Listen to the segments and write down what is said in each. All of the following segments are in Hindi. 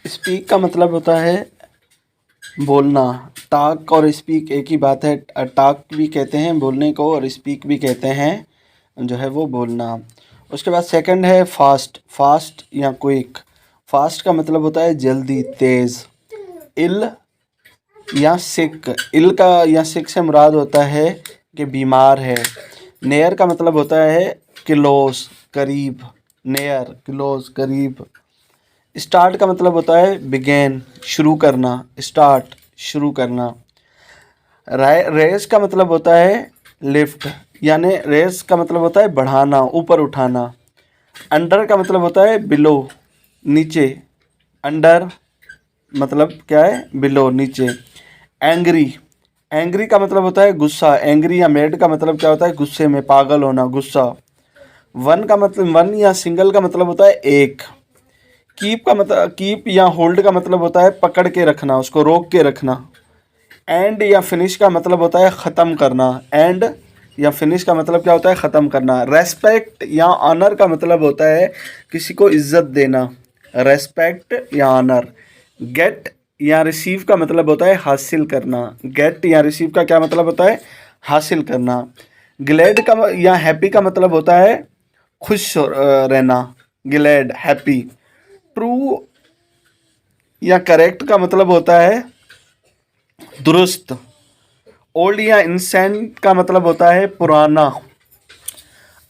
स्पीक का मतलब होता है बोलना। टॉक और स्पीक एक ही बात है। टॉक भी कहते हैं बोलने को और स्पीक भी कहते हैं जो है वो बोलना। उसके बाद सेकंड है फास्ट। फास्ट या क्विक। फास्ट का मतलब होता है जल्दी, तेज़। इल या सिक। इल का या सिक से मुराद होता है कि बीमार है। नेयर का मतलब होता है क्लोज, करीब। नेयर, क्लोज, करीब। स्टार्ट का मतलब होता है बिगेन, शुरू करना। स्टार्ट, शुरू करना। रेस का मतलब होता है लिफ्ट, यानी रेस का मतलब होता है बढ़ाना, ऊपर उठाना। अंडर का मतलब होता है बिलो, नीचे। अंडर मतलब क्या है? बिलो, नीचे। एंग्री। एंग्री का मतलब होता है गुस्सा। एंग्री या मैड का मतलब क्या होता है? गुस्से में, पागल होना, गुस्सा। वन का मतलब, वन या सिंगल का मतलब होता है एक। कीप का मतलब, कीप या होल्ड का मतलब होता है पकड़ के रखना, उसको रोक के रखना। एंड या फिनिश का मतलब होता है ख़त्म करना। एंड या फिनिश का मतलब क्या होता है? ख़त्म करना। रेस्पेक्ट या ऑनर का मतलब होता है किसी को इज्जत देना। रेस्पेक्ट या ऑनर। गेट या रिसीव का मतलब होता है हासिल करना। गेट या रिसीव का क्या मतलब होता है? हासिल करना। ग्लैड का या हैप्पी का मतलब होता है खुश रहना। Glad, happy. ट्रू या करेक्ट का मतलब होता है दुरुस्त। ओल्ड या इंसेंट का मतलब होता है पुराना।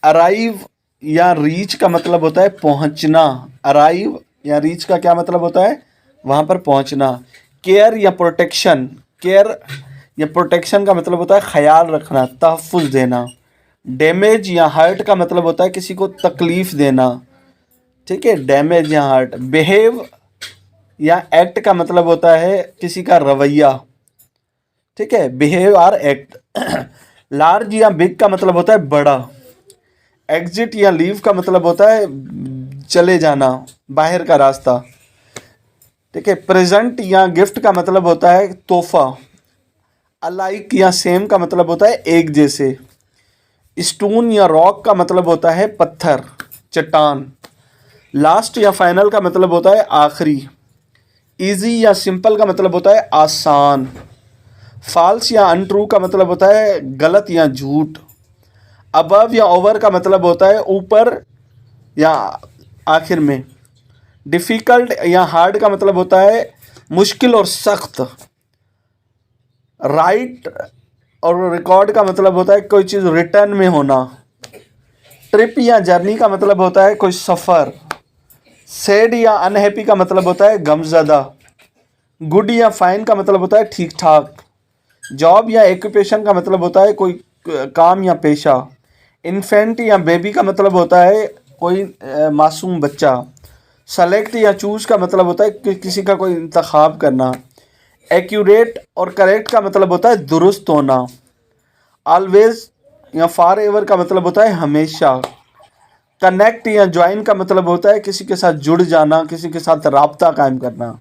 अराइव या रीच का मतलब होता है पहुंचना। अराइव या रीच का क्या मतलब होता है? वहां पर पहुंचना। केयर या प्रोटेक्शन। केयर या प्रोटेक्शन का मतलब होता है ख्याल रखना, तहफ़्फ़ुज़ देना। डैमेज या हर्ट का मतलब होता है किसी को तकलीफ़ देना। ठीक है, डैमेज या हर्ट। बिहेव या एक्ट का मतलब होता है किसी का रवैया। ठीक है, बिहेव और एक्ट। लार्ज या बिग का मतलब होता है बड़ा। एग्जिट या लीव का मतलब होता है चले जाना, बाहर का रास्ता। ठीक है, प्रेजेंट या गिफ्ट का मतलब होता है तोहफा। अलाइक या सेम का मतलब होता है एक जैसे। स्टोन या रॉक का मतलब होता है पत्थर, चट्टान। लास्ट या फाइनल का मतलब होता है आखिरी। इजी या सिंपल का मतलब होता है आसान। फॉल्स या अनट्रू का मतलब होता है गलत या झूठ। अबव या ओवर का मतलब होता है ऊपर या आखिर में। डिफ़िकल्ट या हार्ड का मतलब होता है मुश्किल और सख्त। राइट और रिकॉर्ड का मतलब होता है कोई चीज़ रिटर्न में होना। ट्रिप या जर्नी का मतलब होता है कोई सफ़र। सैड या अनहैप्पी का मतलब होता है गमज़दा। गुड या फाइन का मतलब होता है ठीक ठाक। जॉब या एक्यूपेशन का मतलब होता है कोई काम या पेशा। इन्फेंट या बेबी का मतलब होता है कोई मासूम बच्चा। सेलेक्ट या चूज़ का मतलब होता है कि किसी का कोई इंतखाब करना। एक्यूरेट और करेक्ट का मतलब होता है दुरुस्त होना। ऑलवेज या फॉर एवर का मतलब होता है हमेशा। कनेक्ट या ज्वाइन का मतलब होता है किसी के साथ जुड़ जाना, किसी के साथ राब्ता कायम करना।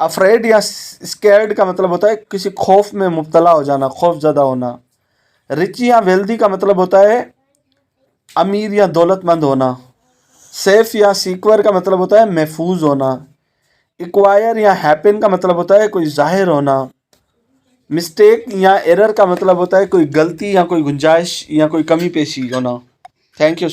अफ्रेड या स्कैर्ड का मतलब होता है किसी खौफ में मुब्तला हो जाना, खौफ ज़दा होना। रिच या वेल्दी का मतलब होता है अमीर या दौलतमंद होना। सेफ या सिक्योर का मतलब होता है महफूज होना। एक्वायर या हैपन का मतलब होता है कोई जाहिर होना। मिस्टेक या एरर का मतलब होता है कोई गलती या कोई गुंजाइश या कोई कमी पेशी होना। Thank you.